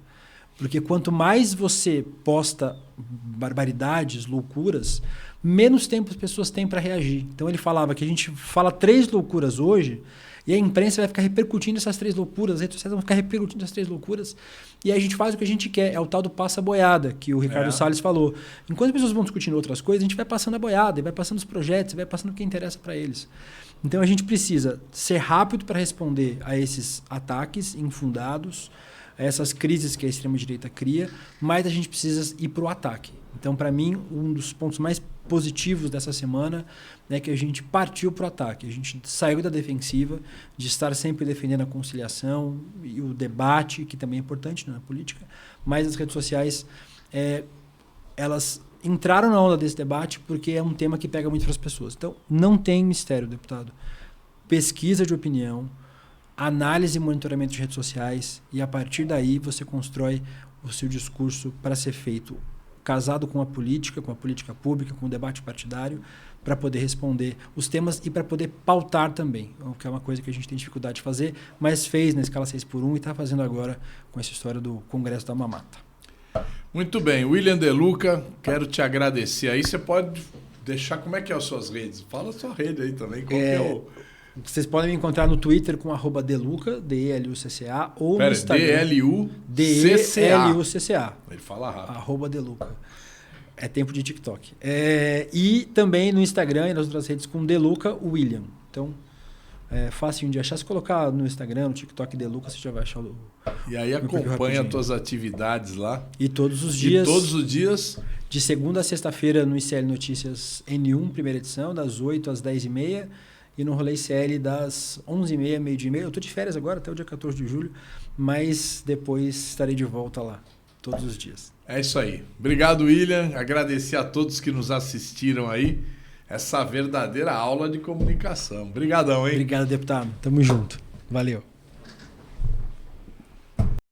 Porque quanto mais você posta barbaridades, loucuras, menos tempo as pessoas têm para reagir. Então ele falava que a gente fala 3 loucuras hoje e a imprensa vai ficar repercutindo essas 3 loucuras, as redes sociais vão ficar repercutindo essas 3 loucuras e aí a gente faz o que a gente quer. É o tal do passa-boiada, que o Ricardo Salles falou. Enquanto as pessoas vão discutindo outras coisas, a gente vai passando a boiada, e vai passando os projetos, e vai passando o que interessa para eles. Então a gente precisa ser rápido para responder a esses ataques infundados, a essas crises que a extrema-direita cria, mas a gente precisa ir para o ataque. Então, para mim, um dos pontos mais positivos dessa semana é que a gente partiu para o ataque. A gente saiu da defensiva, de estar sempre defendendo a conciliação e o debate, que também é importante na política, mas as redes sociais, elas entraram na onda desse debate porque é um tema que pega muito para as pessoas. Então, não tem mistério, deputado. Pesquisa de opinião, análise e monitoramento de redes sociais, e a partir daí você constrói o seu discurso para ser feito casado com a política pública, com o debate partidário, para poder responder os temas e para poder pautar também, o que é uma coisa que a gente tem dificuldade de fazer, mas fez na escala 6x1 e está fazendo agora com essa história do Congresso da Mamata. Muito bem, William De Luca, quero te agradecer. Aí você pode deixar como é que é as suas redes. Fala a sua rede aí também, qual que é o... Vocês podem me encontrar no Twitter com @Deluca, DELUCCA, ou no Instagram. DELUCCA. Ele fala rápido. @Deluca. É tempo de TikTok. E também no Instagram e nas outras redes com Deluca William. Então, é fácil de achar. Se colocar no Instagram, no TikTok Deluca, você já vai achar o... E aí acompanha as tuas atividades lá. E todos os dias... E todos os dias... De segunda a sexta-feira no ICL Notícias N1, primeira edição, das 8 às 10h30. E no Rolê ICL das 11h30, meio-dia e meio. Eu estou de férias agora, até o dia 14 de julho, mas depois estarei de volta lá, todos os dias. É isso aí. Obrigado, William. Agradecer a todos que nos assistiram aí. Essa verdadeira aula de comunicação. Obrigadão, hein? Obrigado, deputado. Tamo junto. Valeu.